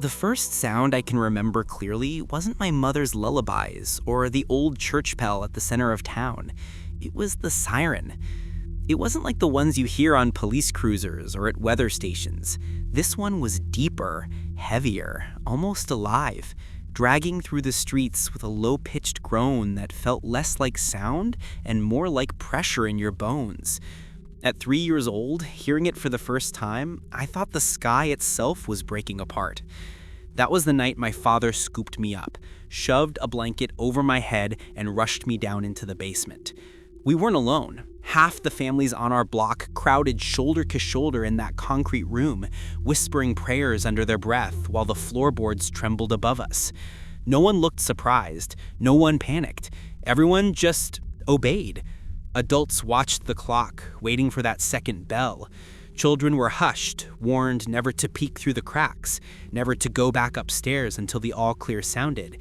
The first sound I can remember clearly wasn't my mother's lullabies or the old church bell at the center of town. It was the siren. It wasn't like the ones you hear on police cruisers or at weather stations. This one was deeper, heavier, almost alive, dragging through the streets with a low-pitched groan that felt less like sound and more like pressure in your bones. At 3 years old, hearing it for the first time, I thought the sky itself was breaking apart. That was the night my father scooped me up, shoved a blanket over my head, and rushed me down into the basement. We weren't alone. Half the families on our block crowded shoulder to shoulder in that concrete room, whispering prayers under their breath while the floorboards trembled above us. No one looked surprised. No one panicked. Everyone just obeyed. Adults watched the clock, waiting for that second bell. Children were hushed, warned never to peek through the cracks, never to go back upstairs until the all-clear sounded.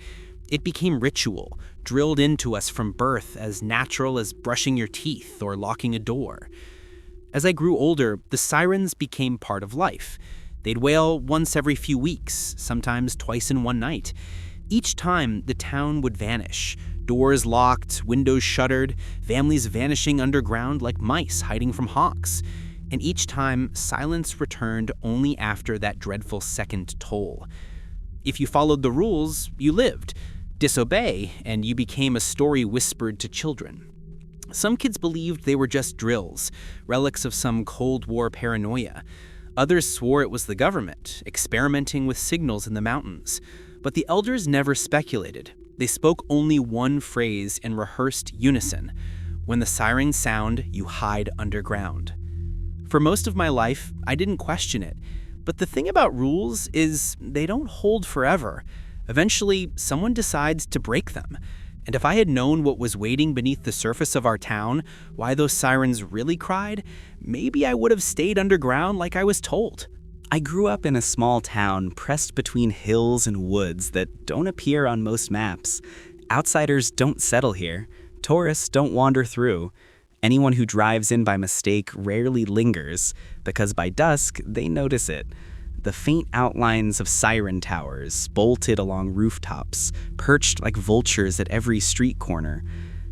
It became ritual, drilled into us from birth, as natural as brushing your teeth or locking a door. As I grew older, the sirens became part of life. They'd wail once every few weeks, sometimes twice in one night. Each time, the town would vanish. Doors locked, windows shuttered, families vanishing underground like mice hiding from hawks. And each time, silence returned only after that dreadful second toll. If you followed the rules, you lived. Disobey, and you became a story whispered to children. Some kids believed they were just drills, relics of some Cold War paranoia. Others swore it was the government, experimenting with signals in the mountains. But the elders never speculated. They spoke only one phrase in rehearsed unison. When the sirens sound, you hide underground. For most of my life, I didn't question it. But the thing about rules is they don't hold forever. Eventually, someone decides to break them. And if I had known what was waiting beneath the surface of our town, why those sirens really cried, maybe I would have stayed underground like I was told. I grew up in a small town pressed between hills and woods that don't appear on most maps. Outsiders don't settle here. Tourists don't wander through. Anyone who drives in by mistake rarely lingers, because by dusk, they notice it. The faint outlines of siren towers, bolted along rooftops, perched like vultures at every street corner.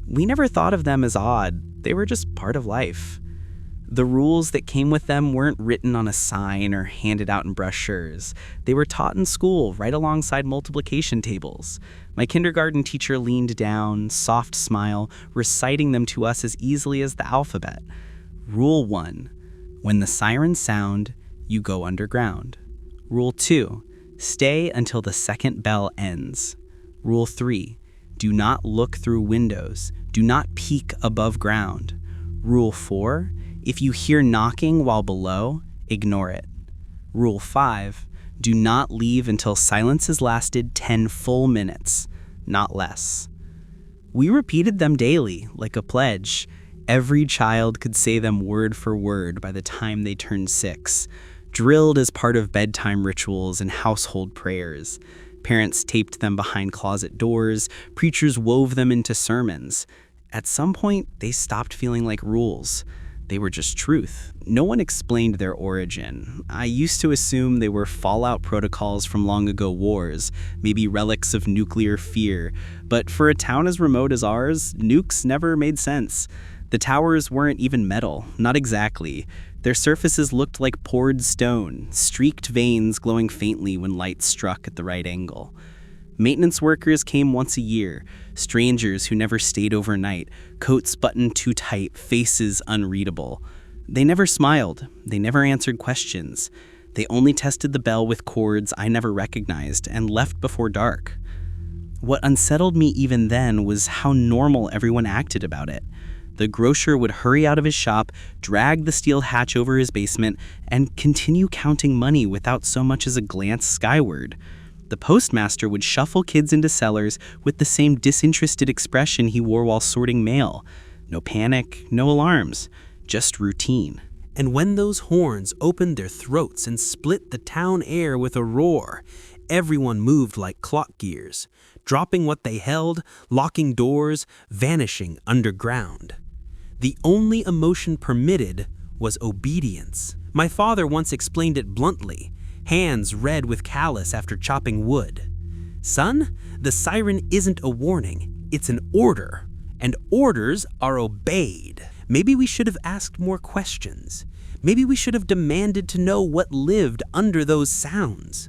We never thought of them as odd. They were just part of life. The rules that came with them weren't written on a sign or handed out in brochures. They were taught in school, right alongside multiplication tables. My kindergarten teacher leaned down, soft smile, reciting them to us as easily as the alphabet. Rule 1. When the sirens sound, you go underground. Rule 2. Stay until the second bell ends. Rule 3. Do not look through windows. Do not peek above ground. Rule 4. If you hear knocking while below, ignore it. Rule 5. Do not leave until silence has lasted 10 full minutes, not less. We repeated them daily, like a pledge. Every child could say them word for word by the time they turned 6, drilled as part of bedtime rituals and household prayers. Parents taped them behind closet doors, preachers wove them into sermons. At some point, they stopped feeling like rules. They were just truth. No one explained their origin. I used to assume they were fallout protocols from long ago wars, maybe relics of nuclear fear. But for a town as remote as ours, nukes never made sense. The towers weren't even metal, not exactly. Their surfaces looked like poured stone, streaked veins glowing faintly when light struck at the right angle. Maintenance workers came once a year, strangers who never stayed overnight, coats buttoned too tight, faces unreadable. They never smiled. They never answered questions. They only tested the bell with cords I never recognized and left before dark. What unsettled me even then was how normal everyone acted about it. The grocer would hurry out of his shop, drag the steel hatch over his basement, and continue counting money without so much as a glance skyward. The postmaster would shuffle kids into cellars with the same disinterested expression he wore while sorting mail. No panic, no alarms, just routine. And when those horns opened their throats and split the town air with a roar, everyone moved like clock gears, dropping what they held, locking doors, vanishing underground. The only emotion permitted was obedience. My father once explained it bluntly. hands red with callus after chopping wood. Son, the siren isn't a warning, it's an order, and orders are obeyed. Maybe we should have asked more questions. Maybe we should have demanded to know what lived under those sounds.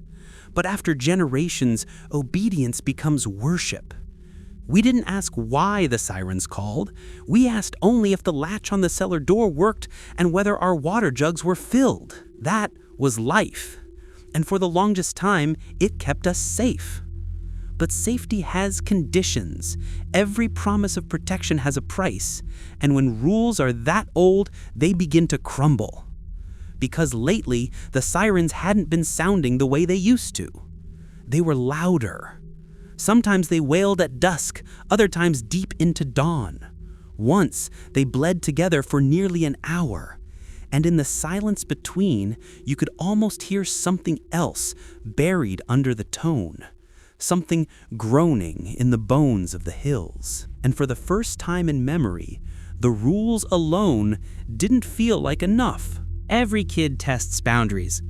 But after generations, obedience becomes worship. We didn't ask why the sirens called. We asked only if the latch on the cellar door worked and whether our water jugs were filled. That was life. And for the longest time, it kept us safe. But safety has conditions. Every promise of protection has a price. And when rules are that old, they begin to crumble. Because lately, the sirens hadn't been sounding the way they used to. They were louder. Sometimes they wailed at dusk, other times deep into dawn. Once, they bled together for nearly an hour. And in the silence between, you could almost hear something else buried under the tone. Something groaning in the bones of the hills. And for the first time in memory, the rules alone didn't feel like enough. Every kid tests boundaries.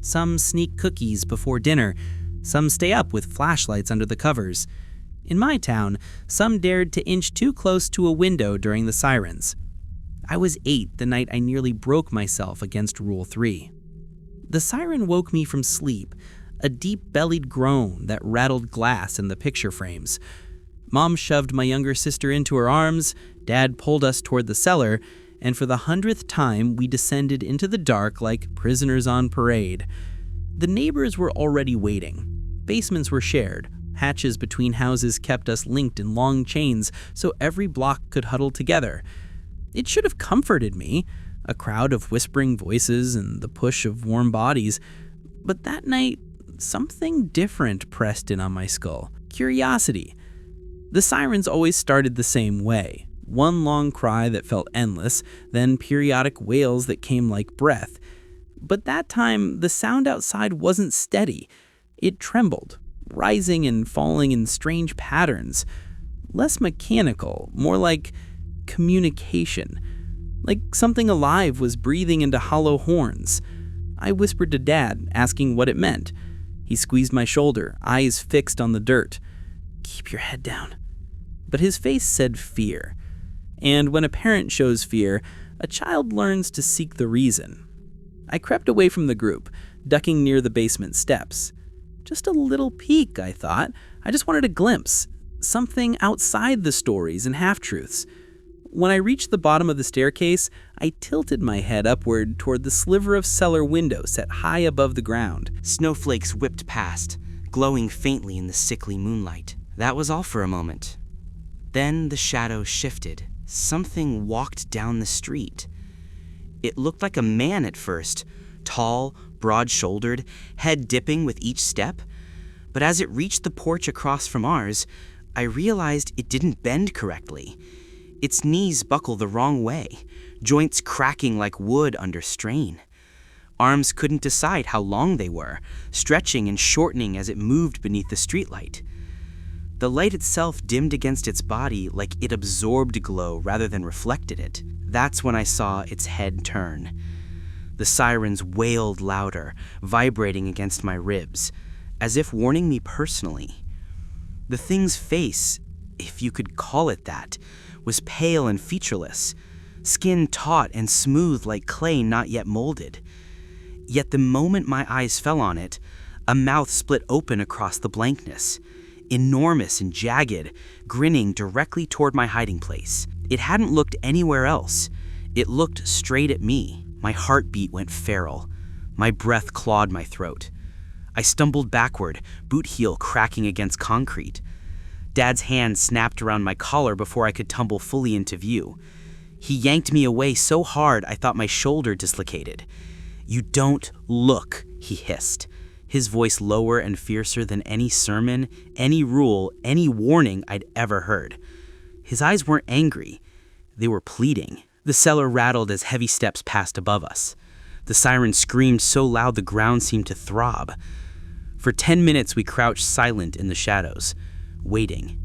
Some sneak cookies before dinner. Some stay up with flashlights under the covers. In my town, some dared to inch too close to a window during the sirens. I was 8 the night I nearly broke myself against Rule 3. The siren woke me from sleep, a deep-bellied groan that rattled glass in the picture frames. Mom shoved my younger sister into her arms, Dad pulled us toward the cellar, and for the 100th time we descended into the dark like prisoners on parade. The neighbors were already waiting. Basements were shared. Hatches between houses kept us linked in long chains so every block could huddle together. It should have comforted me, a crowd of whispering voices and the push of warm bodies. But that night, something different pressed in on my skull. Curiosity. The sirens always started the same way. One long cry that felt endless, then periodic wails that came like breath. But that time, the sound outside wasn't steady. It trembled, rising and falling in strange patterns. Less mechanical, more like communication. Like something alive was breathing into hollow horns. I whispered to Dad, asking what it meant. He squeezed my shoulder, eyes fixed on the dirt. "Keep your head down." But his face said fear. And when a parent shows fear, a child learns to seek the reason. I crept away from the group, ducking near the basement steps. Just a little peek, I thought. I just wanted a glimpse. Something outside the stories and half-truths. When I reached the bottom of the staircase, I tilted my head upward toward the sliver of cellar window set high above the ground. Snowflakes whipped past, glowing faintly in the sickly moonlight. That was all for a moment. Then the shadow shifted. Something walked down the street. It looked like a man at first, tall, broad-shouldered, head dipping with each step. But as it reached the porch across from ours, I realized it didn't bend correctly. Its knees buckled the wrong way, joints cracking like wood under strain. Arms couldn't decide how long they were, stretching and shortening as it moved beneath the streetlight. The light itself dimmed against its body like it absorbed glow rather than reflected it. That's when I saw its head turn. The sirens wailed louder, vibrating against my ribs, as if warning me personally. The thing's face, if you could call it that, was pale and featureless, skin taut and smooth like clay not yet molded. Yet the moment my eyes fell on it, a mouth split open across the blankness, enormous and jagged, grinning directly toward my hiding place. It hadn't looked anywhere else. It looked straight at me. My heartbeat went feral. My breath clawed my throat. I stumbled backward, boot heel cracking against concrete. Dad's hand snapped around my collar before I could tumble fully into view. He yanked me away so hard I thought my shoulder dislocated. "You don't look," he hissed, his voice lower and fiercer than any sermon, any rule, any warning I'd ever heard. His eyes weren't angry. They were pleading. The cellar rattled as heavy steps passed above us. The siren screamed so loud the ground seemed to throb. For 10 minutes we crouched silent in the shadows, waiting.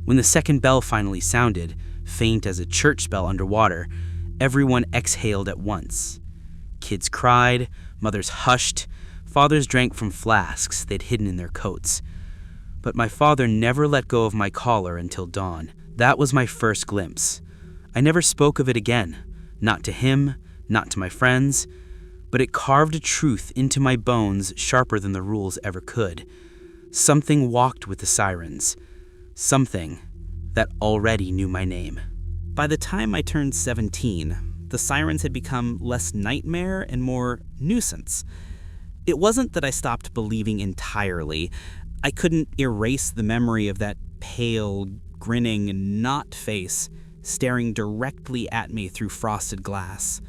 When the second bell finally sounded, faint as a church bell underwater, everyone exhaled at once. Kids cried, mothers hushed, fathers drank from flasks they'd hidden in their coats. But my father never let go of my collar until dawn. That was my first glimpse. I never spoke of it again, not to him, not to my friends, but it carved a truth into my bones sharper than the rules ever could. Something walked with the Sirens. Something that already knew my name. By the time I turned 17, the Sirens had become less nightmare and more nuisance. It wasn't that I stopped believing entirely. I couldn't erase the memory of that pale, grinning knot face staring directly at me through frosted glass.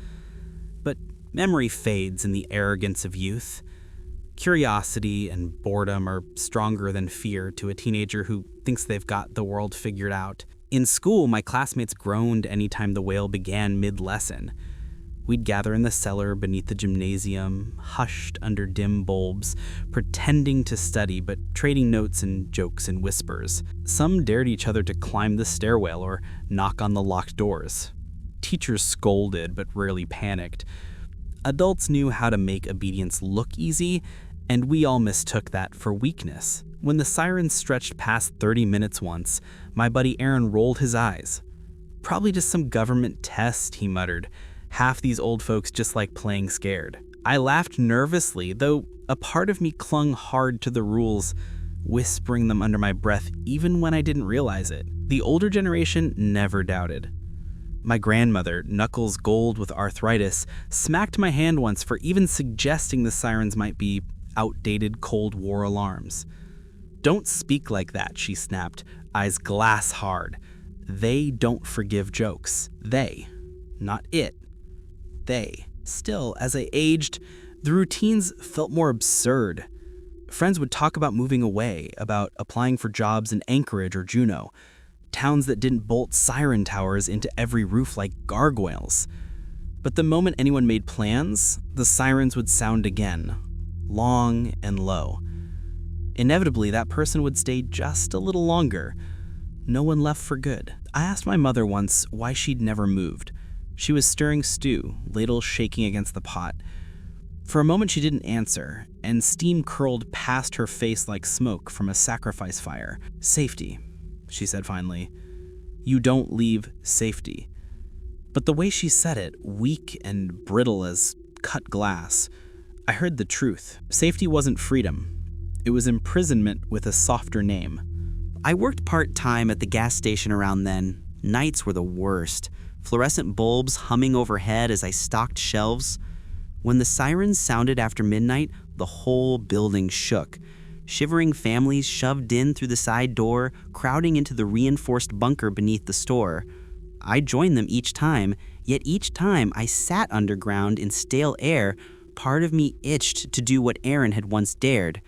But memory fades in the arrogance of youth. Curiosity and boredom are stronger than fear to a teenager who thinks they've got the world figured out. In school, my classmates groaned anytime the wail began mid-lesson. We'd gather in the cellar beneath the gymnasium, hushed under dim bulbs, pretending to study but trading notes and jokes in whispers. Some dared each other to climb the stairwell or knock on the locked doors. Teachers scolded but rarely panicked. Adults knew how to make obedience look easy, and we all mistook that for weakness. When the Sirens stretched past 30 minutes once, my buddy Aaron rolled his eyes. "Probably just some government test," he muttered. "Half these old folks just like playing scared." I laughed nervously, though a part of me clung hard to the rules, whispering them under my breath even when I didn't realize it. The older generation never doubted. My grandmother, knuckles gold with arthritis, smacked my hand once for even suggesting the Sirens might be outdated Cold War alarms. "Don't speak like that," she snapped, eyes glass hard. "They don't forgive jokes. They, not it. They." Still, as I aged, the routines felt more absurd. Friends would talk about moving away, about applying for jobs in Anchorage or Juneau, towns that didn't bolt siren towers into every roof like gargoyles. But the moment anyone made plans, the sirens would sound again, long and low. Inevitably, that person would stay just a little longer. No one left for good. I asked my mother once why she'd never moved. She was stirring stew, ladle shaking against the pot. For a moment she didn't answer, and steam curled past her face like smoke from a sacrifice fire. "Safety," she said finally. "You don't leave safety." But the way she said it, weak and brittle as cut glass, I heard the truth. Safety wasn't freedom. It was imprisonment with a softer name. I worked part-time at the gas station around then. Nights were the worst. Fluorescent bulbs humming overhead as I stocked shelves. When the sirens sounded after midnight, the whole building shook. Shivering families shoved in through the side door, crowding into the reinforced bunker beneath the store. I joined them each time, yet each time I sat underground in stale air, part of me itched to do what Aaron had once dared.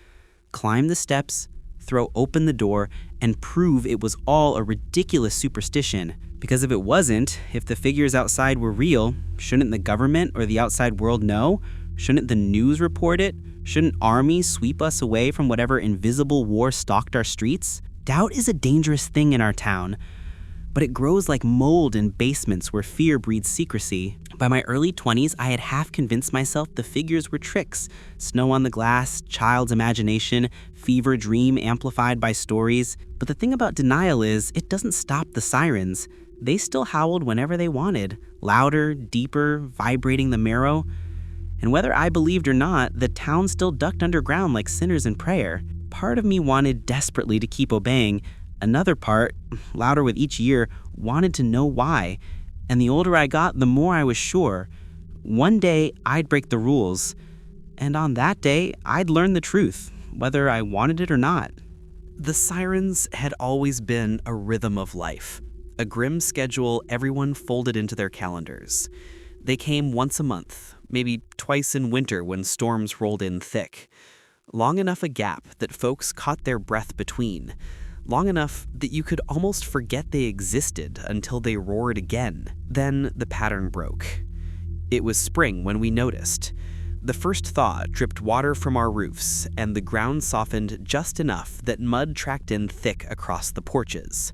Climb the steps, throw open the door, and prove it was all a ridiculous superstition. Because if it wasn't, if the figures outside were real, shouldn't the government or the outside world know? Shouldn't the news report it? Shouldn't armies sweep us away from whatever invisible war stalked our streets? Doubt is a dangerous thing in our town, but it grows like mold in basements where fear breeds secrecy. By my early 20s, I had half convinced myself the figures were tricks. Snow on the glass, child's imagination, fever dream amplified by stories. But the thing about denial is, it doesn't stop the sirens. They still howled whenever they wanted, louder, deeper, vibrating the marrow. And whether I believed or not, the town still ducked underground like sinners in prayer. Part of me wanted desperately to keep obeying. Another part, louder with each year, wanted to know why. And the older I got, the more I was sure. One day, I'd break the rules. And on that day, I'd learn the truth, whether I wanted it or not. The sirens had always been a rhythm of life. A grim schedule everyone folded into their calendars. They came once a month, maybe twice in winter when storms rolled in thick. Long enough a gap that folks caught their breath between. Long enough that you could almost forget they existed until they roared again. Then the pattern broke. It was spring when we noticed. The first thaw dripped water from our roofs, and the ground softened just enough that mud tracked in thick across the porches.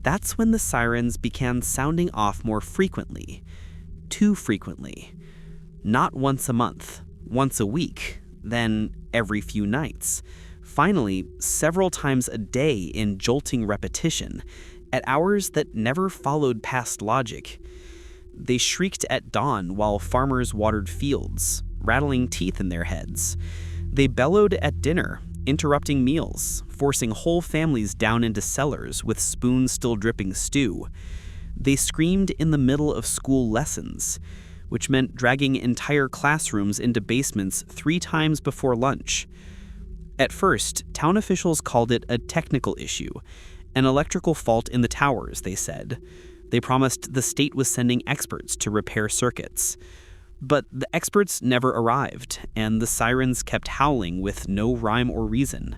That's when the sirens began sounding off more frequently. Too frequently. Not once a month, once a week. then every few nights. Finally, several times a day in jolting repetition, at hours that never followed past logic. They shrieked at dawn while farmers watered fields, rattling teeth in their heads. They bellowed at dinner, interrupting meals, forcing whole families down into cellars with spoons still dripping stew. They screamed in the middle of school lessons, which meant dragging entire classrooms into basements 3 times before lunch. At first, town officials called it a technical issue, an electrical fault in the towers, they said. They promised the state was sending experts to repair circuits. But the experts never arrived, and the sirens kept howling with no rhyme or reason.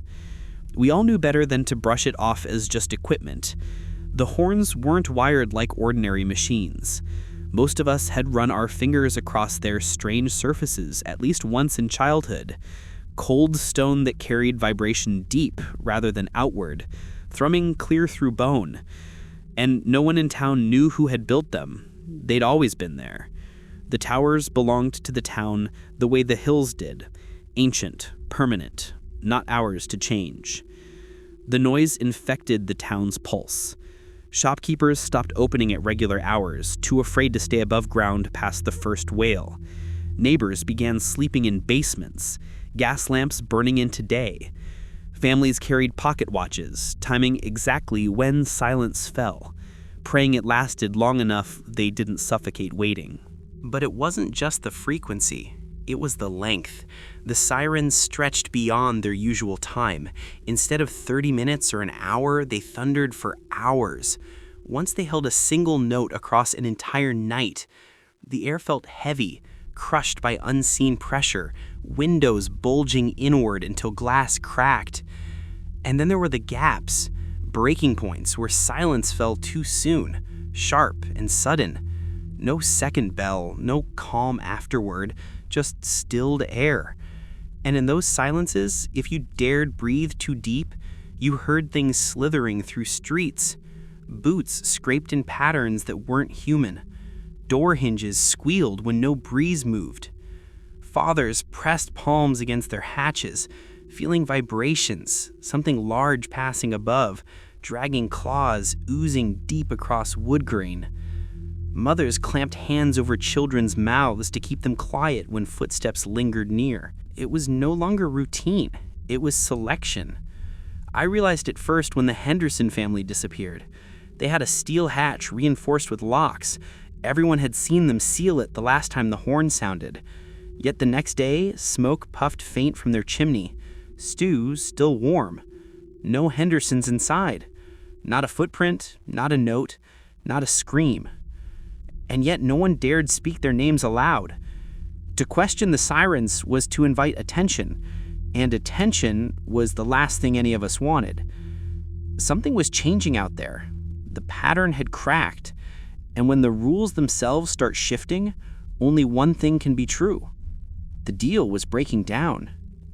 We all knew better than to brush it off as just equipment. The horns weren't wired like ordinary machines. Most of us had run our fingers across their strange surfaces at least once in childhood. Cold stone that carried vibration deep rather than outward, thrumming clear through bone. And no one in town knew who had built them. They'd always been there. The towers belonged to the town the way the hills did, ancient, permanent, not ours to change. The noise infected the town's pulse. Shopkeepers stopped opening at regular hours, too afraid to stay above ground past the first wail. Neighbors began sleeping in basements, gas lamps burning into day. Families carried pocket watches, timing exactly when silence fell, praying it lasted long enough they didn't suffocate waiting. But it wasn't just the frequency, it was the length. The sirens stretched beyond their usual time. Instead of 30 minutes or an hour, they thundered for hours. Once they held a single note across an entire night. The air felt heavy, crushed by unseen pressure, windows bulging inward until glass cracked. And then there were the gaps, breaking points where silence fell too soon, sharp and sudden. No second bell, no calm afterward, just stilled air. And in those silences, if you dared breathe too deep, you heard things slithering through streets. Boots scraped in patterns that weren't human. Door hinges squealed when no breeze moved. Fathers pressed palms against their hatches, feeling vibrations, something large passing above, dragging claws oozing deep across wood grain. Mothers clamped hands over children's mouths to keep them quiet when footsteps lingered near. It was no longer routine. It was selection. I realized it first when the Henderson family disappeared. They had a steel hatch reinforced with locks. Everyone had seen them seal it the last time the horn sounded. Yet the next day, smoke puffed faint from their chimney. Stew still warm. No Hendersons inside. Not a footprint, not a note, not a scream. And yet no one dared speak their names aloud. To question the sirens was to invite attention, and attention was the last thing any of us wanted. Something was changing out there. The pattern had cracked, and when the rules themselves start shifting, only one thing can be true. The deal was breaking down.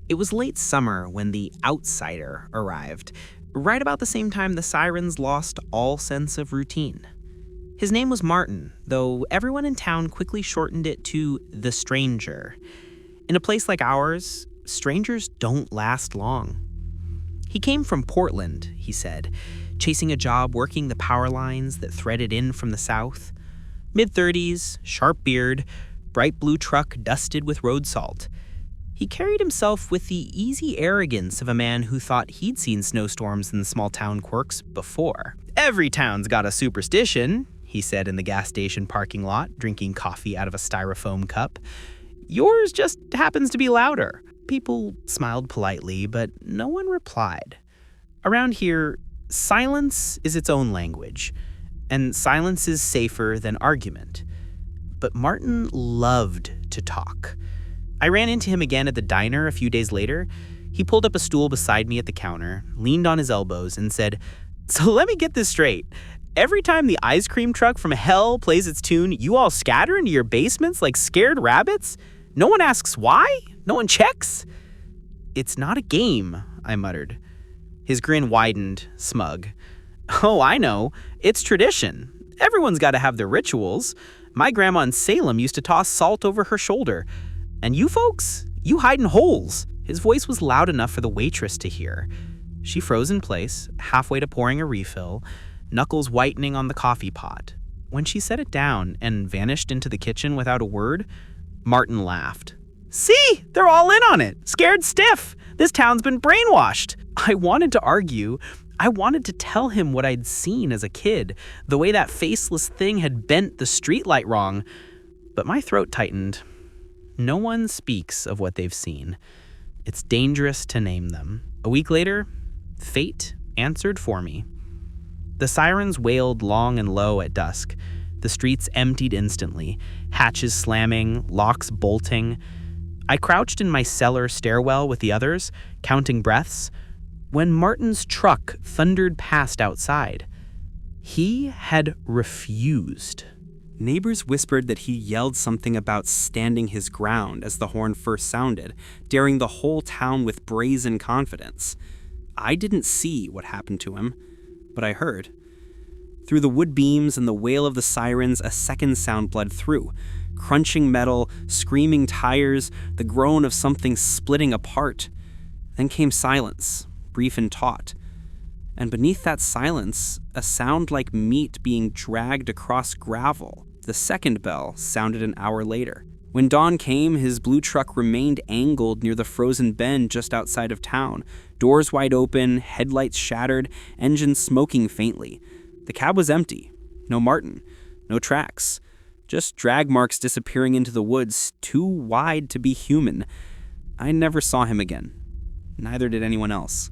It was late summer when the outsider arrived, right about the same time the sirens lost all sense of routine. His name was Martin, though everyone in town quickly shortened it to the stranger. In a place like ours, strangers don't last long. He came from Portland, he said, chasing a job working the power lines that threaded in from the south. Mid-30s, sharp beard, bright blue truck dusted with road salt. He carried himself with the easy arrogance of a man who thought he'd seen snowstorms and small-town quirks before. Every town's got a superstition, he said in the gas station parking lot, drinking coffee out of a styrofoam cup. Yours just happens to be louder. People smiled politely, but no one replied. Around here, silence is its own language, and silence is safer than argument. But Martin loved to talk. I ran into him again at the diner a few days later. He pulled up a stool beside me at the counter, leaned on his elbows, and said, "So let me get this straight. Every time the ice cream truck from hell plays its tune, you all scatter into your basements like scared rabbits? No one asks why? No one checks?" "It's not a game," I muttered. His grin widened, smug. "Oh, I know. It's tradition. Everyone's got to have their rituals. My grandma in Salem used to toss salt over her shoulder. And you folks, You hide in holes." His voice was loud enough for the waitress to hear. She froze in place, halfway to pouring a refill, knuckles whitening on the coffee pot. When she set it down and vanished into the kitchen without a word, Martin laughed. "See, they're all in on it, scared stiff. This town's been brainwashed." I wanted to argue. I wanted to tell him what I'd seen as a kid, the way that faceless thing had bent the streetlight wrong, but my throat tightened. No one speaks of what they've seen. It's dangerous to name them. A week later, fate answered for me. The sirens wailed long and low at dusk. The streets emptied instantly, hatches slamming, locks bolting. I crouched in my cellar stairwell with the others, counting breaths, when Martin's truck thundered past outside. He had refused. Neighbors whispered that he yelled something about standing his ground as the horn first sounded, daring the whole town with brazen confidence. I didn't see what happened to him, but I heard. Through the wood beams and the wail of the sirens, a second sound bled through. Crunching metal, screaming tires, the groan of something splitting apart. Then came silence, brief and taut. And beneath that silence, a sound like meat being dragged across gravel. The second bell sounded an hour later. When dawn came, his blue truck remained angled near the frozen bend just outside of town. Doors wide open, headlights shattered, engine smoking faintly. The cab was empty. No Martin. No tracks. Just drag marks disappearing into the woods, too wide to be human. I never saw him again. Neither did anyone else.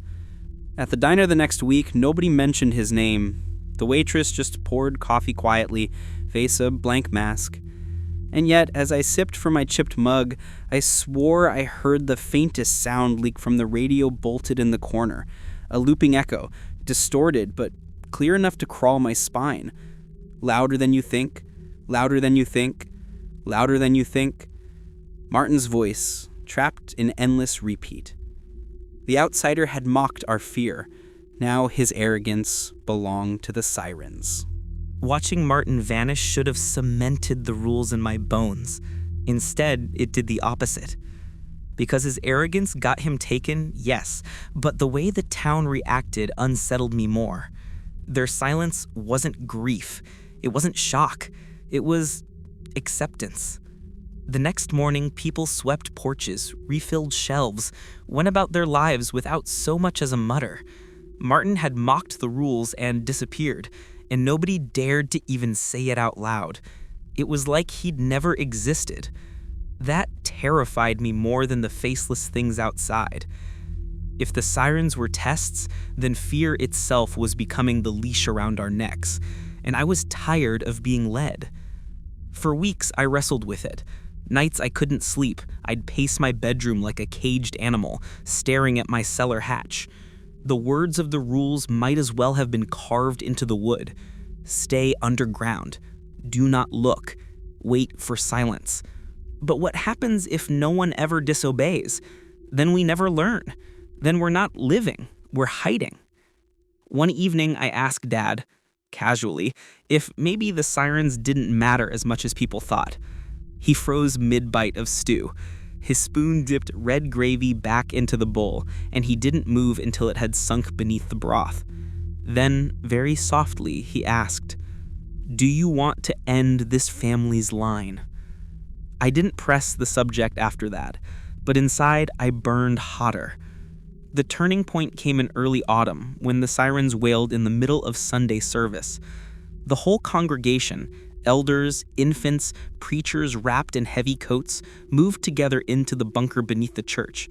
At the diner the next week, nobody mentioned his name. The waitress just poured coffee quietly, face a blank mask. And yet, as I sipped from my chipped mug, I swore I heard the faintest sound leak from the radio bolted in the corner. A looping echo, distorted but clear enough to crawl my spine. Louder than you think, louder than you think, louder than you think. Martin's voice, trapped in endless repeat. The outsider had mocked our fear. Now his arrogance belonged to the sirens. Watching Martin vanish should have cemented the rules in my bones. Instead, it did the opposite. Because his arrogance got him taken, yes, but the way the town reacted unsettled me more. Their silence wasn't grief. It wasn't shock. It was acceptance. The next morning, people swept porches, refilled shelves, went about their lives without so much as a mutter. Martin had mocked the rules and disappeared, and nobody dared to even say it out loud. It was like he'd never existed. That terrified me more than the faceless things outside. If the sirens were tests, then fear itself was becoming the leash around our necks, and I was tired of being led. For weeks, I wrestled with it. Nights I couldn't sleep, I'd pace my bedroom like a caged animal, staring at my cellar hatch. The words of the rules might as well have been carved into the wood. Stay underground. Do not look. Wait for silence. But what happens if no one ever disobeys? Then we never learn. Then we're not living, we're hiding. One evening I asked Dad, casually, if maybe the sirens didn't matter as much as people thought. He froze mid-bite of stew. His spoon dipped red gravy back into the bowl, and he didn't move until it had sunk beneath the broth. Then, very softly, he asked, "Do you want to end this family's line?" I didn't press the subject after that, but inside I burned hotter. The turning point came in early autumn when the sirens wailed in the middle of Sunday service. The whole congregation, elders, infants, preachers wrapped in heavy coats, moved together into the bunker beneath the church.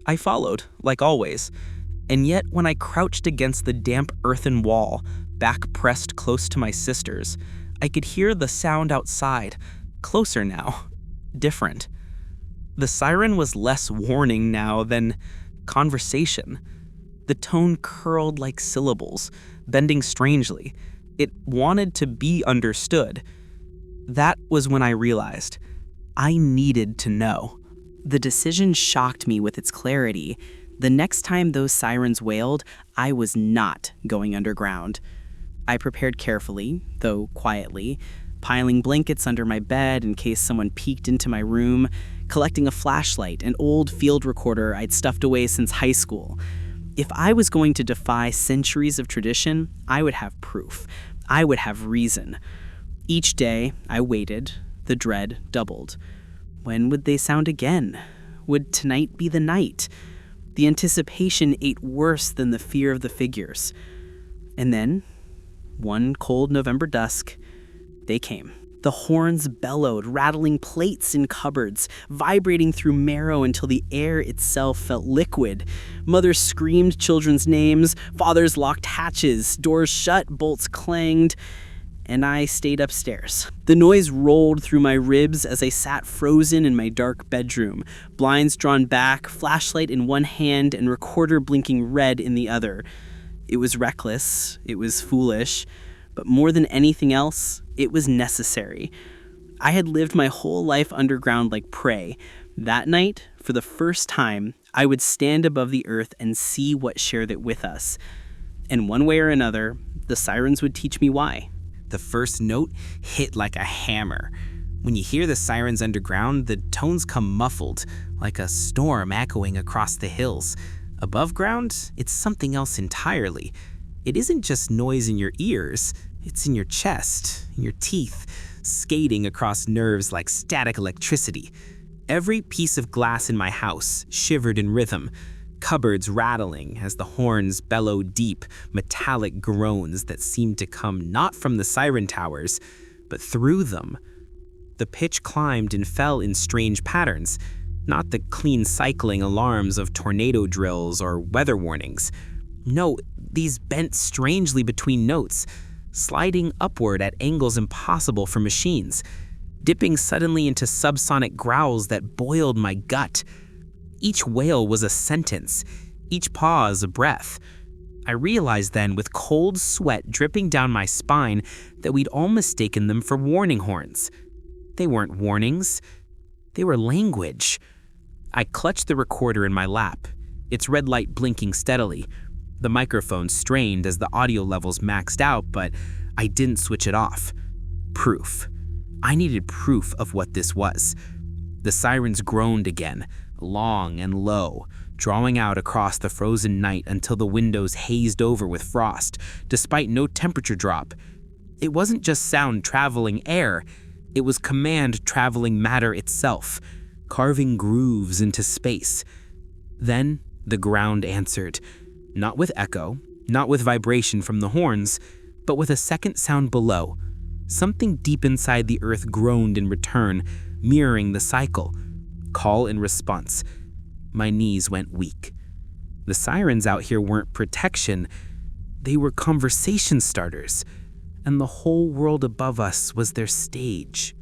I followed, like always, and yet when I crouched against the damp earthen wall, back pressed close to my sisters, I could hear the sound outside, closer now, different. The siren was less warning now than conversation. The tone curled like syllables, bending strangely. It wanted to be understood. That was when I realized I needed to know. The decision shocked me with its clarity. The next time those sirens wailed, I was not going underground. I prepared carefully, though quietly. piling blankets under my bed in case someone peeked into my room, collecting a flashlight, an old field recorder I'd stuffed away since high school. If I was going to defy centuries of tradition, I would have proof. I would have reason. Each day, I waited. The dread doubled. When would they sound again? Would tonight be the night? The anticipation ate worse than the fear of the figures. And then, one cold November dusk, they came. The horns bellowed, rattling plates in cupboards, vibrating through marrow until the air itself felt liquid. Mothers screamed children's names, fathers locked hatches, doors shut, bolts clanged, and I stayed upstairs. The noise rolled through my ribs as I sat frozen in my dark bedroom, blinds drawn back, flashlight in one hand, and recorder blinking red in the other. It was reckless, it was foolish, but more than anything else, it was necessary. I had lived my whole life underground like prey. That night, for the first time, I would stand above the earth and see what shared it with us. And one way or another, the sirens would teach me why. The first note hit like a hammer. When you hear the sirens underground, the tones come muffled, like a storm echoing across the hills. Above ground, it's something else entirely. It isn't just noise in your ears, it's in your chest, in your teeth, skating across nerves like static electricity. Every piece of glass in my house shivered in rhythm, cupboards rattling as the horns bellow deep, metallic groans that seemed to come not from the siren towers, but through them. The pitch climbed and fell in strange patterns, not the clean cycling alarms of tornado drills or weather warnings. No, these bent strangely between notes, sliding upward at angles impossible for machines, dipping suddenly into subsonic growls that boiled my gut. Each wail was a sentence, each pause a breath. I realized then, with cold sweat dripping down my spine, that we'd all mistaken them for warning horns. They weren't warnings, they were language. I clutched the recorder in my lap, its red light blinking steadily. The microphone strained as the audio levels maxed out, but I didn't switch it off. Proof. I needed proof of what this was. The sirens groaned again, long and low, drawing out across the frozen night until the windows hazed over with frost, despite no temperature drop. It wasn't just sound traveling air, it was command traveling matter itself, carving grooves into space. Then the ground answered, not with echo, not with vibration from the horns, but with a second sound below. Something deep inside the earth groaned in return, mirroring the cycle. Call and response. My knees went weak. The sirens out here weren't protection, they were conversation starters, and the whole world above us was their stage.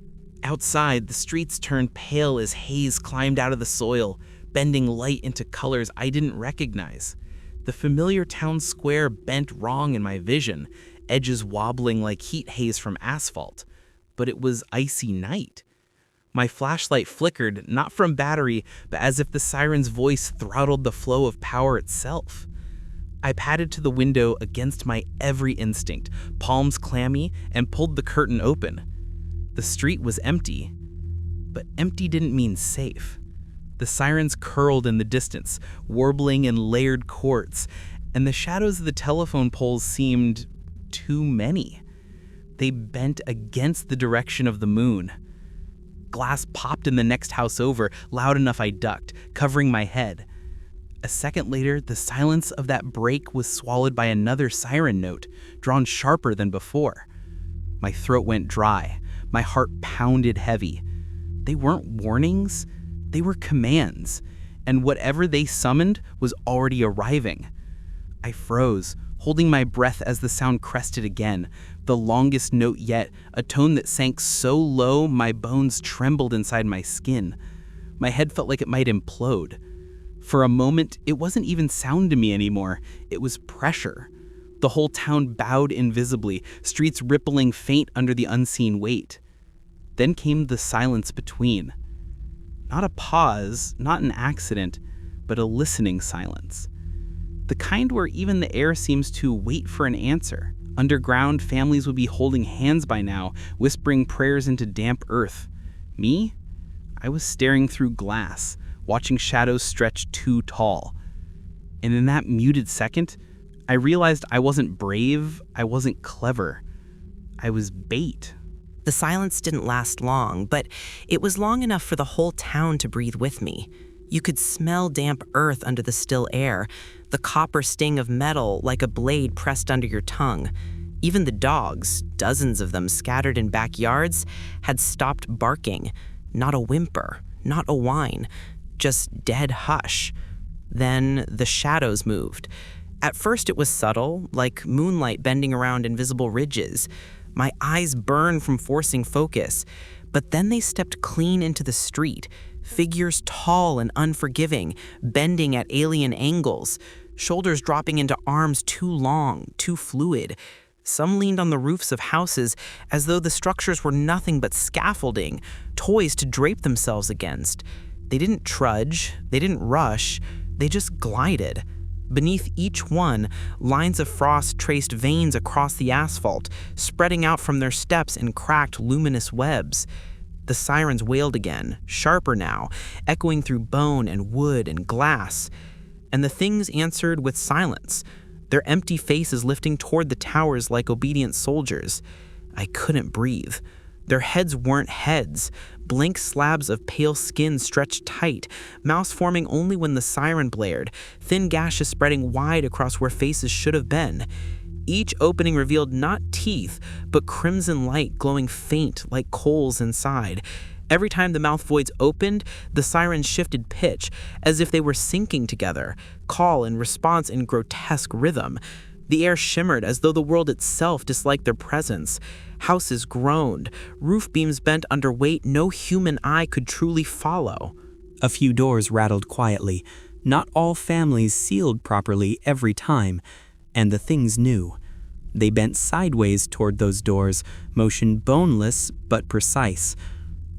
Outside, the streets turned pale as haze climbed out of the soil, bending light into colors I didn't recognize. The familiar town square bent wrong in my vision, edges wobbling like heat haze from asphalt. But it was icy night. My flashlight flickered, not from battery, but as if the siren's voice throttled the flow of power itself. I padded to the window against my every instinct, palms clammy, and pulled the curtain open. The street was empty, but empty didn't mean safe. The sirens curled in the distance, warbling in layered chords, and the shadows of the telephone poles seemed too many. They bent against the direction of the moon. Glass popped in the next house over, loud enough I ducked, covering my head. A second later, the silence of that break was swallowed by another siren note, drawn sharper than before. My throat went dry, my heart pounded heavy. They weren't warnings, they were commands, and whatever they summoned was already arriving. I froze, holding my breath as the sound crested again, the longest note yet, a tone that sank so low my bones trembled inside my skin. My head felt like it might implode. For a moment, it wasn't even sound to me anymore, it was pressure. The whole town bowed invisibly, streets rippling faint under the unseen weight. Then came the silence between. Not a pause, not an accident, but a listening silence. The kind where even the air seems to wait for an answer, Underground, families would be holding hands by now, whispering prayers into damp earth. Me? I was staring through glass, watching shadows stretch too tall. And in that muted second, I realized I wasn't brave, I wasn't clever. I was bait. The silence didn't last long, but it was long enough for the whole town to breathe with me. You could smell damp earth under the still air, the copper sting of metal like a blade pressed under your tongue. Even the dogs, dozens of them scattered in backyards, had stopped barking. Not a whimper, not a whine, just dead hush. Then the shadows moved. At first it was subtle, like moonlight bending around invisible ridges. My eyes burned from forcing focus, but then they stepped clean into the street, figures tall and unforgiving, bending at alien angles, shoulders dropping into arms too long, too fluid. Some leaned on the roofs of houses as though the structures were nothing but scaffolding, toys to drape themselves against. They didn't trudge, they didn't rush, they just glided. Beneath each one, lines of frost traced veins across the asphalt, spreading out from their steps in cracked, luminous webs. The sirens wailed again, sharper now, echoing through bone and wood and glass. And the things answered with silence, their empty faces lifting toward the towers like obedient soldiers. I couldn't breathe. Their heads weren't heads, blank slabs of pale skin stretched tight, mouths forming only when the siren blared, thin gashes spreading wide across where faces should have been. Each opening revealed not teeth, but crimson light glowing faint like coals inside. Every time the mouth voids opened, the sirens shifted pitch, as if they were syncing together, call and response in grotesque rhythm. The air shimmered as though the world itself disliked their presence. Houses groaned, roof beams bent under weight no human eye could truly follow. A few doors rattled quietly. Not all families sealed properly every time, and the things knew. They bent sideways toward those doors, motion boneless but precise.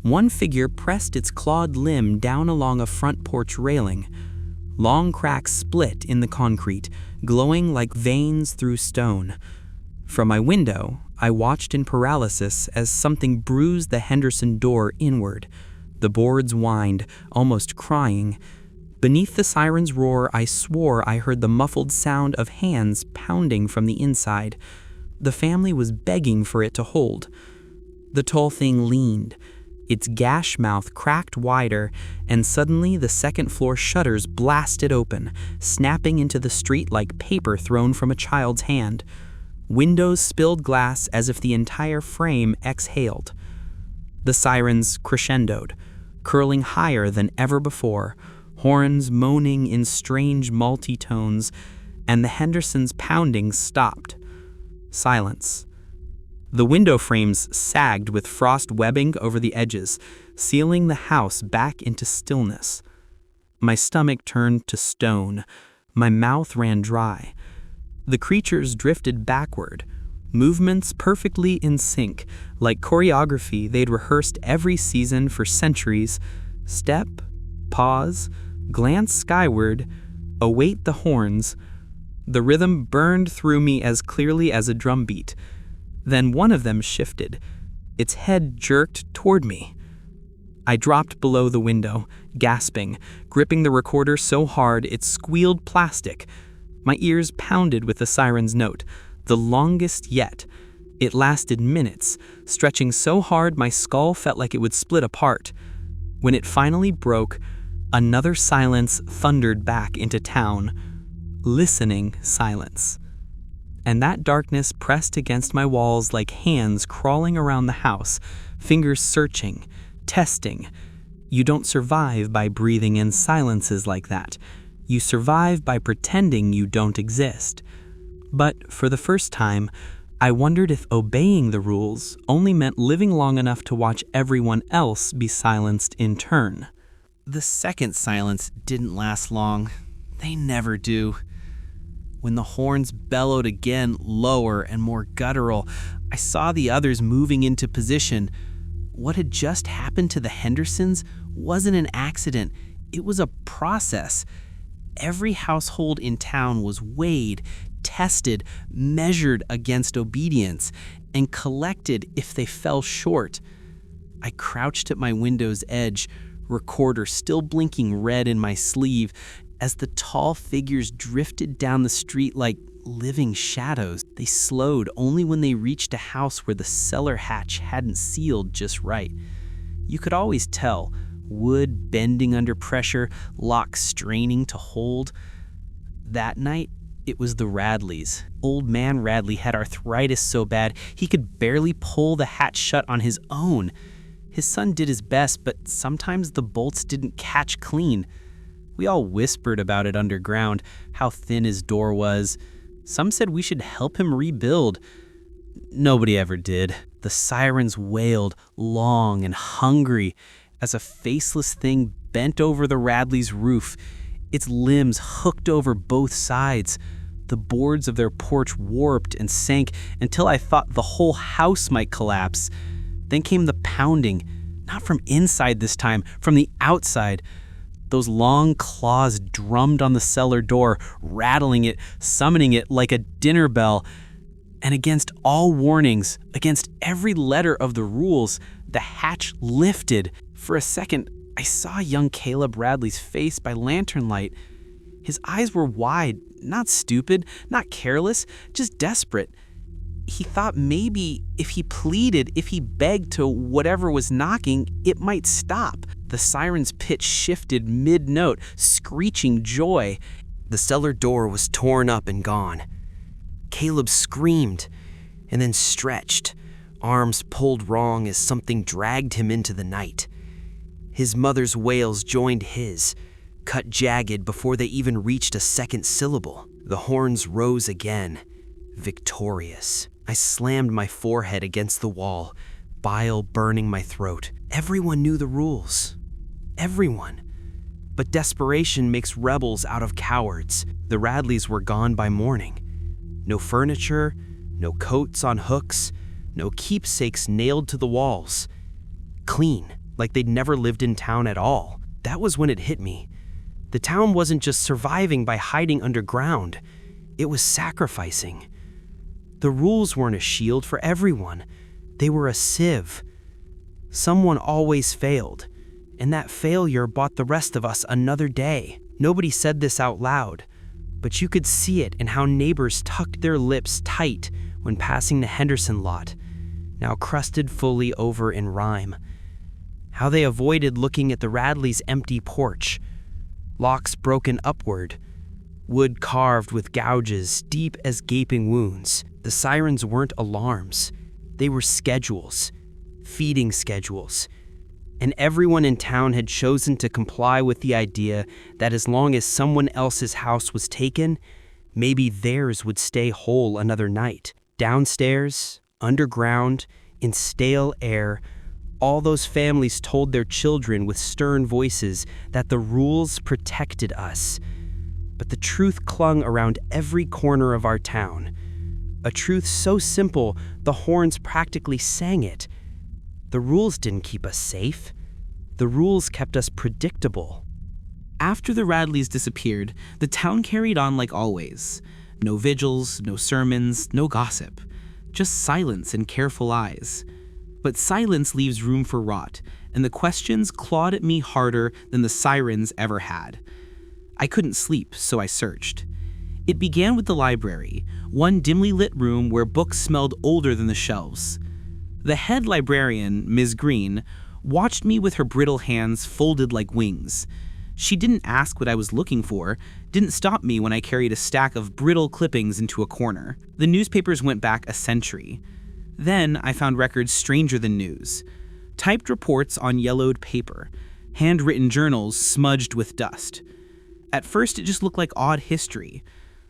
One figure pressed its clawed limb down along a front porch railing. Long cracks split in the concrete, glowing like veins through stone. From my window, I watched in paralysis as something bruised the Henderson door inward. The boards whined, almost crying. Beneath the siren's roar, I swore I heard the muffled sound of hands pounding from the inside. The family was begging for it to hold. The tall thing leaned. Its gash mouth cracked wider, and suddenly the second-floor shutters blasted open, snapping into the street like paper thrown from a child's hand. Windows spilled glass as if the entire frame exhaled. The sirens crescendoed, curling higher than ever before, horns moaning in strange multi-tones, and the Hendersons' pounding stopped. Silence. The window frames sagged with frost webbing over the edges, sealing the house back into stillness. My stomach turned to stone. My mouth ran dry. The creatures drifted backward, movements perfectly in sync, like choreography they'd rehearsed every season for centuries. Step, pause, glance skyward, await the horns. The rhythm burned through me as clearly as a drumbeat. Then one of them shifted. Its head jerked toward me. I dropped below the window, gasping, gripping the recorder so hard it squealed plastic. My ears pounded with the siren's note, the longest yet. It lasted minutes, stretching so hard my skull felt like it would split apart. When it finally broke, another silence thundered back into town. Listening silence. And that darkness pressed against my walls like hands crawling around the house, fingers searching, testing. You don't survive by breathing in silences like that. You survive by pretending you don't exist. But for the first time, I wondered if obeying the rules only meant living long enough to watch everyone else be silenced in turn. The second silence didn't last long. They never do. When the horns bellowed again, lower and more guttural, I saw the others moving into position. What had just happened to the Hendersons wasn't an accident. It was a process. Every household in town was weighed, tested, measured against obedience, and collected if they fell short. I crouched at my window's edge, recorder still blinking red in my sleeve, as the tall figures drifted down the street like living shadows. They slowed only when they reached a house where the cellar hatch hadn't sealed just right. You could always tell, wood bending under pressure, locks straining to hold. That night, it was the Radleys. Old man Radley had arthritis so bad he could barely pull the hatch shut on his own. His son did his best, but sometimes the bolts didn't catch clean. We all whispered about it underground, how thin his door was. Some said we should help him rebuild. Nobody ever did. The sirens wailed, long and hungry, as a faceless thing bent over the Radleys' roof, its limbs hooked over both sides. The boards of their porch warped and sank until I thought the whole house might collapse. Then came the pounding, not from inside this time, from the outside. Those long claws drummed on the cellar door, rattling it, summoning it like a dinner bell. And against all warnings, against every letter of the rules, the hatch lifted. For a second, I saw young Caleb Radley's face by lantern light. His eyes were wide, not stupid, not careless, just desperate. He thought maybe if he pleaded, if he begged to whatever was knocking, it might stop. The siren's pitch shifted mid-note, screeching joy. The cellar door was torn up and gone. Caleb screamed and then stretched, arms pulled wrong as something dragged him into the night. His mother's wails joined his, cut jagged before they even reached a second syllable. The horns rose again, victorious. I slammed my forehead against the wall, bile burning my throat. Everyone knew the rules. Everyone. But desperation makes rebels out of cowards. The Radleys were gone by morning. No furniture, no coats on hooks, no keepsakes nailed to the walls. Clean, like they'd never lived in town at all. That was when it hit me. The town wasn't just surviving by hiding underground. It was sacrificing. The rules weren't a shield for everyone. They were a sieve. Someone always failed, and that failure bought the rest of us another day. Nobody said this out loud, but you could see it in how neighbors tucked their lips tight when passing the Henderson lot, now crusted fully over in rime. How they avoided looking at the Radleys' empty porch, locks broken upward, wood carved with gouges deep as gaping wounds. The sirens weren't alarms. They were schedules, feeding schedules. And everyone in town had chosen to comply with the idea that as long as someone else's house was taken, maybe theirs would stay whole another night. Downstairs, underground, in stale air, all those families told their children with stern voices that the rules protected us. But the truth clung around every corner of our town. A truth so simple, the horns practically sang it. The rules didn't keep us safe. The rules kept us predictable. After the Radleys disappeared, the town carried on like always. No vigils, no sermons, no gossip. Just silence and careful eyes. But silence leaves room for rot, and the questions clawed at me harder than the sirens ever had. I couldn't sleep, so I searched. It began with the library, one dimly lit room where books smelled older than the shelves. The head librarian, Ms. Green, watched me with her brittle hands folded like wings. She didn't ask what I was looking for, didn't stop me when I carried a stack of brittle clippings into a corner. The newspapers went back a century. Then I found records stranger than news. Typed reports on yellowed paper, handwritten journals smudged with dust. At first it just looked like odd history.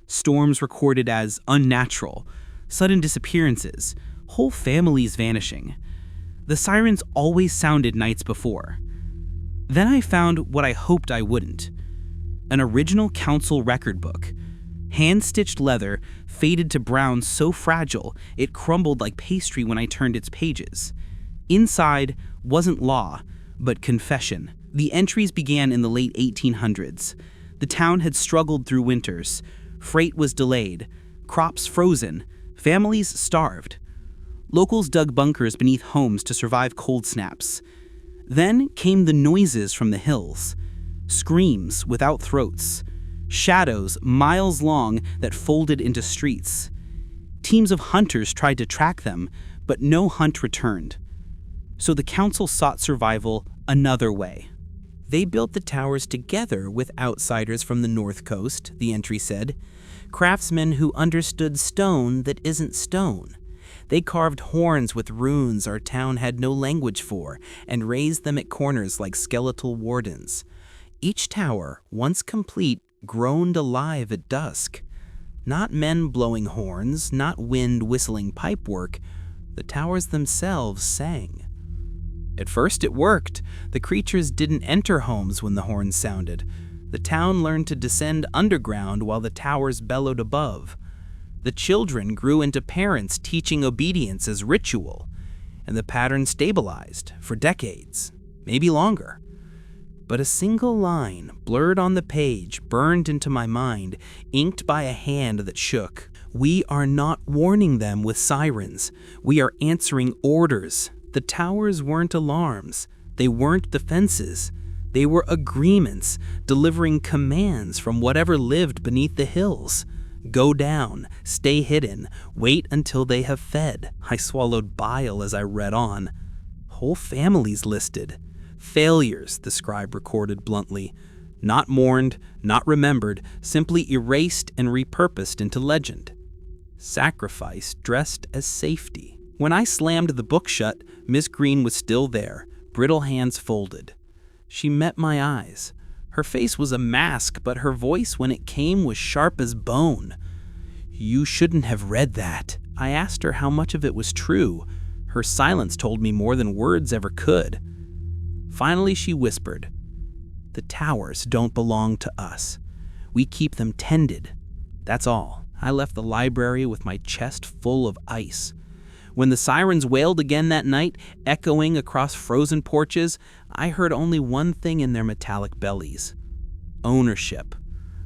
Storms recorded as unnatural, sudden disappearances, whole families vanishing. The sirens always sounded nights before. Then I found what I hoped I wouldn't. An original council record book. Hand-stitched leather, faded to brown so fragile it crumbled like pastry when I turned its pages. Inside wasn't law, but confession. The entries began in the late 1800s. The town had struggled through winters. Freight was delayed. Crops frozen, families starved. Locals dug bunkers beneath homes to survive cold snaps. Then came the noises from the hills. Screams without throats. Shadows miles long that folded into streets. Teams of hunters tried to track them, but no hunt returned. So the council sought survival another way. They built the towers together with outsiders from the North Coast, the entry said. Craftsmen who understood stone that isn't stone. They carved horns with runes our town had no language for and raised them at corners like skeletal wardens. Each tower, once complete, groaned alive at dusk. Not men blowing horns, not wind whistling pipework. The towers themselves sang. At first it worked. The creatures didn't enter homes when the horns sounded. The town learned to descend underground while the towers bellowed above. The children grew into parents teaching obedience as ritual, and the pattern stabilized for decades, maybe longer. But a single line, blurred on the page, burned into my mind, inked by a hand that shook. We are not warning them with sirens. We are answering orders. The towers weren't alarms. They weren't defenses. They were agreements, delivering commands from whatever lived beneath the hills. Go down, stay hidden, wait until they have fed. I swallowed bile as I read on. Whole families listed. Failures, the scribe recorded bluntly. Not mourned, not remembered, simply erased and repurposed into legend. Sacrifice dressed as safety. When I slammed the book shut, Miss Green was still there, brittle hands folded. She met my eyes. Her face was a mask, but her voice when it came was sharp as bone. You shouldn't have read that. I asked her how much of it was true. Her silence told me more than words ever could. Finally, she whispered, "The towers don't belong to us. We keep them tended. That's all." I left the library with my chest full of ice. When the sirens wailed again that night, echoing across frozen porches, I heard only one thing in their metallic bellies: ownership.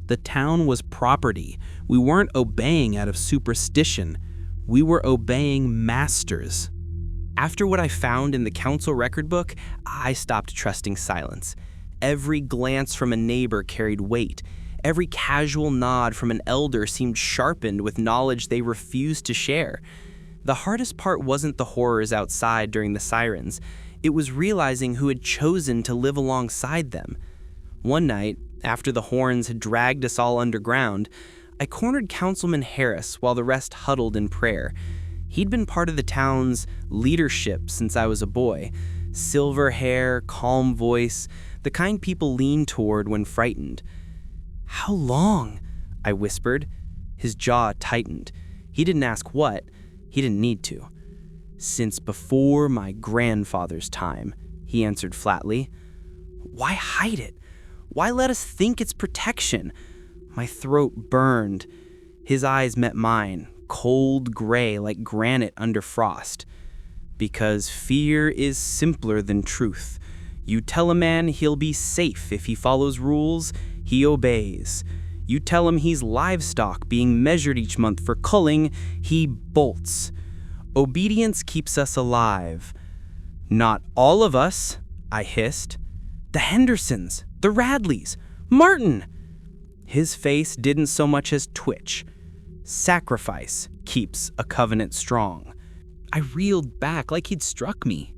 The town was property. We weren't obeying out of superstition. We were obeying masters. After what I found in the council record book, I stopped trusting silence. Every glance from a neighbor carried weight. Every casual nod from an elder seemed sharpened with knowledge they refused to share. The hardest part wasn't the horrors outside during the sirens. It was realizing who had chosen to live alongside them. One night, after the horns had dragged us all underground, I cornered Councilman Harris while the rest huddled in prayer. He'd been part of the town's leadership since I was a boy. Silver hair, calm voice, the kind people lean toward when frightened. "How long?" I whispered. His jaw tightened. He didn't ask what. He didn't need to. "Since before my grandfather's time," he answered flatly. Why hide it? Why let us think it's protection? My throat burned. His eyes met mine, cold gray like granite under frost. Because fear is simpler than truth. You tell a man he'll be safe if he follows rules, he obeys. You tell him he's livestock being measured each month for culling, he bolts. Obedience keeps us alive. Not all of us, I hissed. The Hendersons, the Radleys, Martin. His face didn't so much as twitch. Sacrifice keeps a covenant strong. I reeled back like he'd struck me,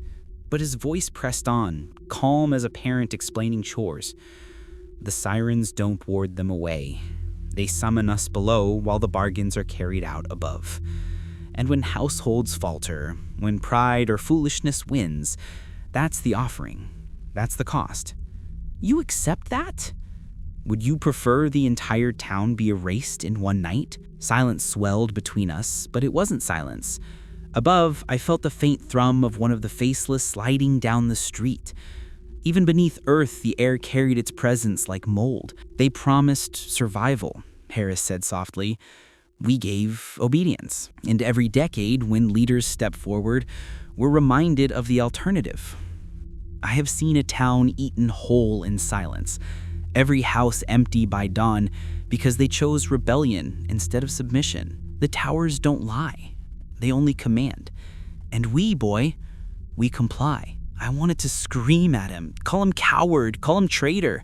but his voice pressed on, calm as a parent explaining chores. The sirens don't ward them away. They summon us below while the bargains are carried out above. And when households falter, when pride or foolishness wins, that's the offering. That's the cost. You accept that? Would you prefer the entire town be erased in one night? Silence swelled between us, but it wasn't silence. Above, I felt the faint thrum of one of the faceless sliding down the street. Even beneath earth, the air carried its presence like mold. They promised survival, Harris said softly. We gave obedience. And every decade, when leaders step forward, we're reminded of the alternative. I have seen a town eaten whole in silence, every house empty by dawn because they chose rebellion instead of submission. The towers don't lie. They only command. And we, boy, we comply. I wanted to scream at him, call him coward, call him traitor.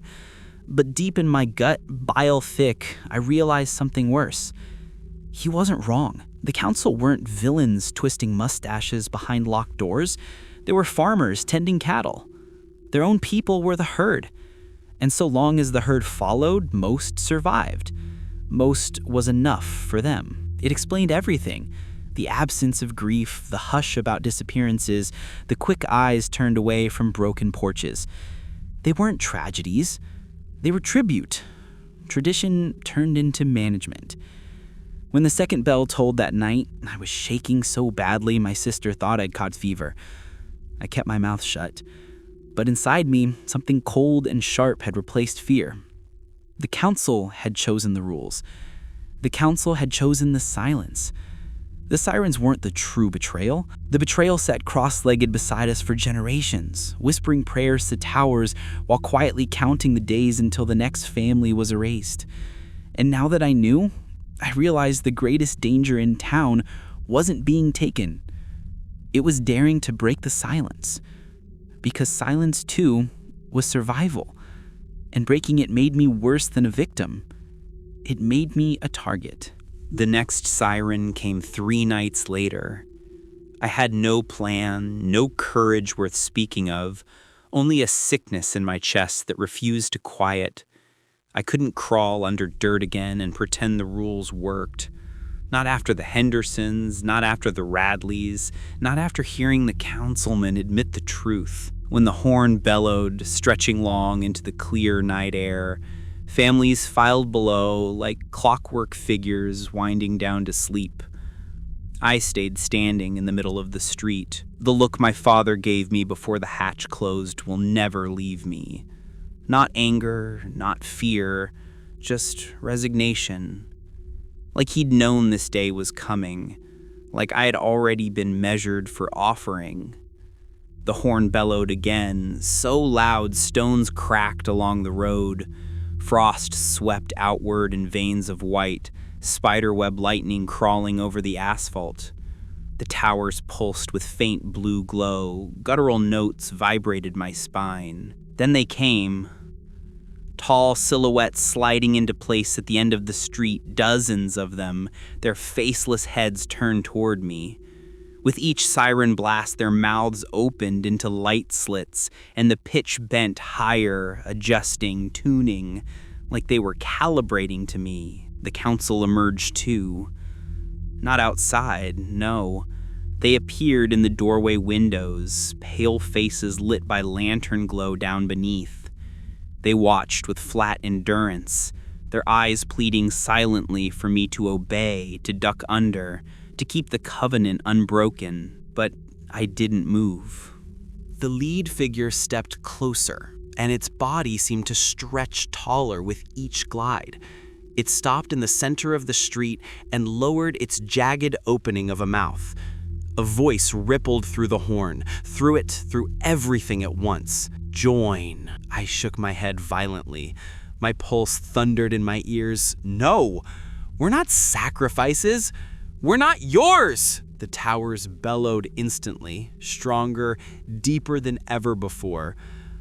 But deep in my gut, bile thick, I realized something worse. He wasn't wrong. The council weren't villains twisting mustaches behind locked doors. They were farmers tending cattle. Their own people were the herd. And so long as the herd followed, most survived. Most was enough for them. It explained everything. The absence of grief, the hush about disappearances, the quick eyes turned away from broken porches. They weren't tragedies. They were tribute. Tradition turned into management. When the second bell tolled that night, I was shaking so badly my sister thought I'd caught fever. I kept my mouth shut. But inside me, something cold and sharp had replaced fear. The council had chosen the rules. The council had chosen the silence. The sirens weren't the true betrayal. The betrayal sat cross-legged beside us for generations, whispering prayers to towers while quietly counting the days until the next family was erased. And now that I knew, I realized the greatest danger in town wasn't being taken. It was daring to break the silence. Because silence, too, was survival. And breaking it made me worse than a victim. It made me a target. The next siren came 3 nights later. I had no plan, no courage worth speaking of, only a sickness in my chest that refused to quiet. I couldn't crawl under dirt again and pretend the rules worked. Not after the Hendersons, not after the Radleys, not after hearing the councilman admit the truth. When the horn bellowed, stretching long into the clear night air, families filed below like clockwork figures winding down to sleep. I stayed standing in the middle of the street. The look my father gave me before the hatch closed will never leave me. Not anger, not fear, just resignation. Like he'd known this day was coming, like I had already been measured for offering. The horn bellowed again, so loud stones cracked along the road. Frost swept outward in veins of white, spiderweb lightning crawling over the asphalt. The towers pulsed with faint blue glow, guttural notes vibrated my spine. Then they came. Tall silhouettes sliding into place at the end of the street, dozens of them, their faceless heads turned toward me. With each siren blast, their mouths opened into light slits, and the pitch bent higher, adjusting, tuning, like they were calibrating to me. The council emerged too. Not outside, no. They appeared in the doorway windows, pale faces lit by lantern glow down beneath. They watched with flat endurance, their eyes pleading silently for me to obey, to duck under, to keep the covenant unbroken, but I didn't move. The lead figure stepped closer, and its body seemed to stretch taller with each glide. It stopped in the center of the street and lowered its jagged opening of a mouth. A voice rippled through the horn, through everything at once. Join. I shook my head violently. My pulse thundered in my ears. No, we're not sacrifices. We're not yours. The towers bellowed instantly, stronger, deeper than ever before.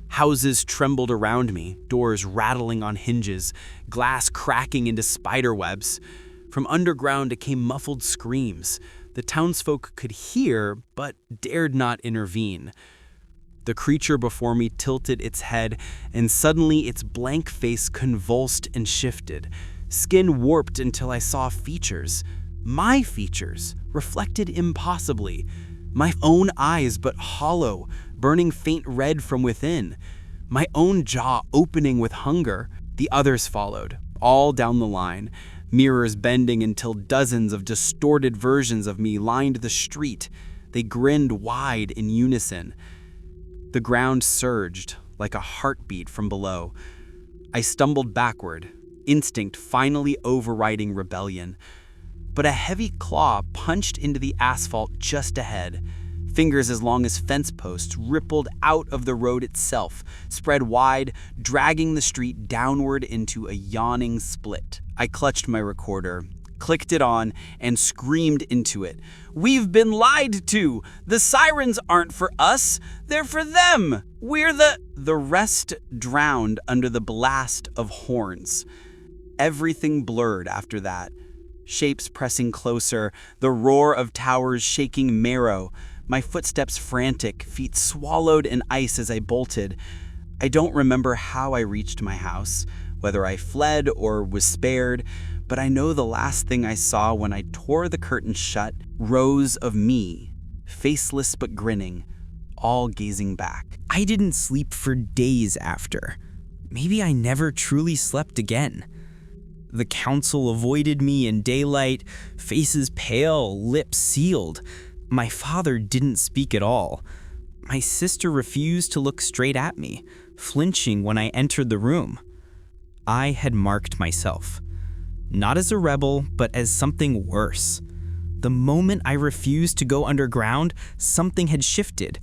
Houses trembled around me, doors rattling on hinges, glass cracking into spider webs. From underground it came muffled screams. The townsfolk could hear, but dared not intervene. The creature before me tilted its head, and suddenly its blank face convulsed and shifted. Skin warped until I saw features. My features, reflected impossibly. My own eyes, but hollow, burning faint red from within. My own jaw opening with hunger. The others followed, all down the line, mirrors bending until dozens of distorted versions of me lined the street. They grinned wide in unison. The ground surged like a heartbeat from below. I stumbled backward, instinct finally overriding rebellion. But a heavy claw punched into the asphalt just ahead. Fingers as long as fence posts rippled out of the road itself, spread wide, dragging the street downward into a yawning split. I clutched my recorder, clicked it on, and screamed into it. "We've been lied to! The sirens aren't for us, they're for them! We're the..." The rest drowned under the blast of horns. Everything blurred after that. Shapes pressing closer, the roar of towers shaking marrow, my footsteps frantic, feet swallowed in ice as I bolted. I don't remember how I reached my house, whether I fled or was spared, but I know the last thing I saw when I tore the curtain shut, rows of me, faceless but grinning, all gazing back. I didn't sleep for days after. Maybe I never truly slept again. The council avoided me in daylight, faces pale, lips sealed. My father didn't speak at all. My sister refused to look straight at me, flinching when I entered the room. I had marked myself. Not as a rebel, but as something worse. The moment I refused to go underground, something had shifted.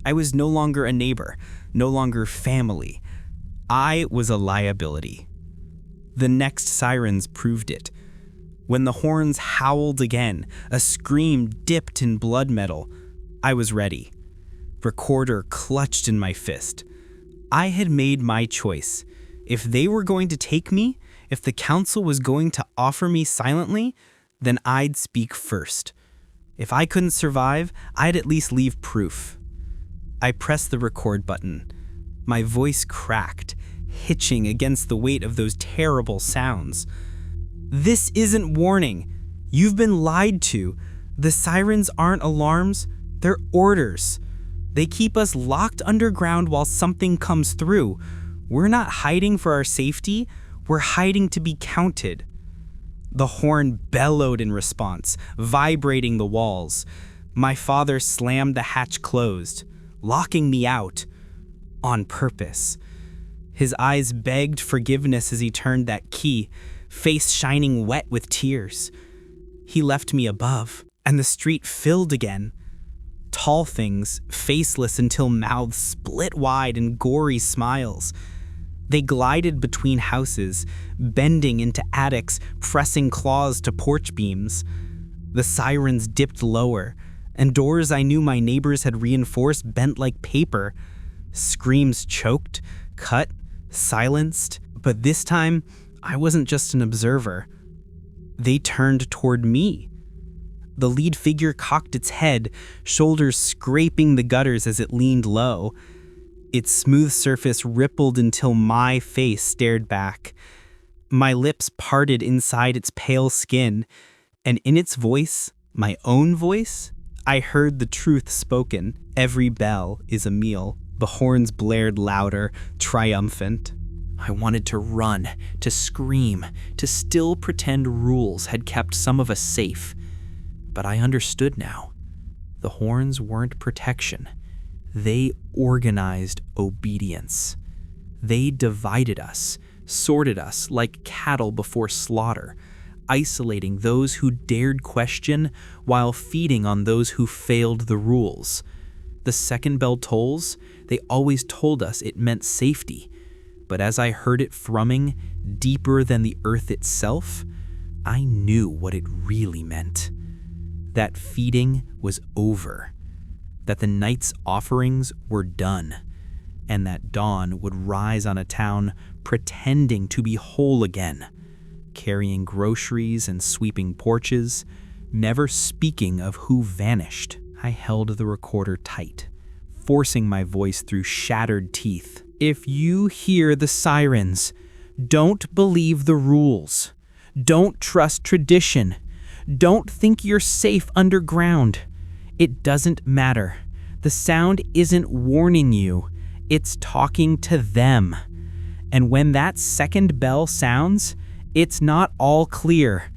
I was no longer a neighbor, no longer family. I was a liability. The next sirens proved it. When the horns howled again, a scream dipped in blood metal, I was ready. Recorder clutched in my fist. I had made my choice. If they were going to take me, if the council was going to offer me silently, then I'd speak first. If I couldn't survive, I'd at least leave proof. I pressed the record button. My voice cracked, hitching against the weight of those terrible sounds. This isn't warning. You've been lied to. The sirens aren't alarms, they're orders. They keep us locked underground while something comes through. We're not hiding for our safety, we're hiding to be counted. The horn bellowed in response, vibrating the walls. My father slammed the hatch closed, locking me out, on purpose. His eyes begged forgiveness as he turned that key, face shining wet with tears. He left me above, and the street filled again. Tall things, faceless until mouths split wide in gory smiles. They glided between houses, bending into attics, pressing claws to porch beams. The sirens dipped lower, and doors I knew my neighbors had reinforced bent like paper. Screams choked, cut, silenced, but this time I wasn't just an observer. They turned toward me. The lead figure cocked its head, shoulders scraping the gutters as it leaned low. Its smooth surface rippled until my face stared back. My lips parted inside its pale skin, and in its voice, my own voice, I heard the truth spoken. Every bell is a meal. The horns blared louder, triumphant. I wanted to run, to scream, to still pretend rules had kept some of us safe. But I understood now. The horns weren't protection. They organized obedience. They divided us, sorted us like cattle before slaughter, isolating those who dared question while feeding on those who failed the rules. The second bell tolls, they always told us it meant safety. But as I heard it thrumming deeper than the earth itself, I knew what it really meant. That feeding was over, that the night's offerings were done, and that dawn would rise on a town pretending to be whole again, carrying groceries and sweeping porches, never speaking of who vanished. I held the recorder tight, forcing my voice through shattered teeth. If you hear the sirens, don't believe the rules. Don't trust tradition. Don't think you're safe underground. It doesn't matter. The sound isn't warning you. It's talking to them. And when that second bell sounds, it's not all clear.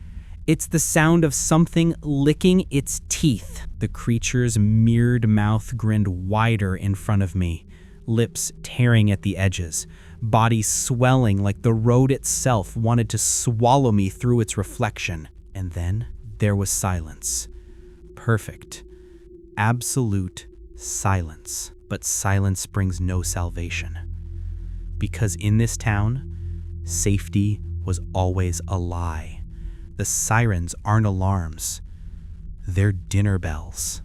It's the sound of something licking its teeth. The creature's mirrored mouth grinned wider in front of me, lips tearing at the edges, body swelling like the road itself wanted to swallow me through its reflection. And then there was silence. Perfect. Absolute silence. But silence brings no salvation. Because in this town, safety was always a lie. The sirens aren't alarms. They're dinner bells.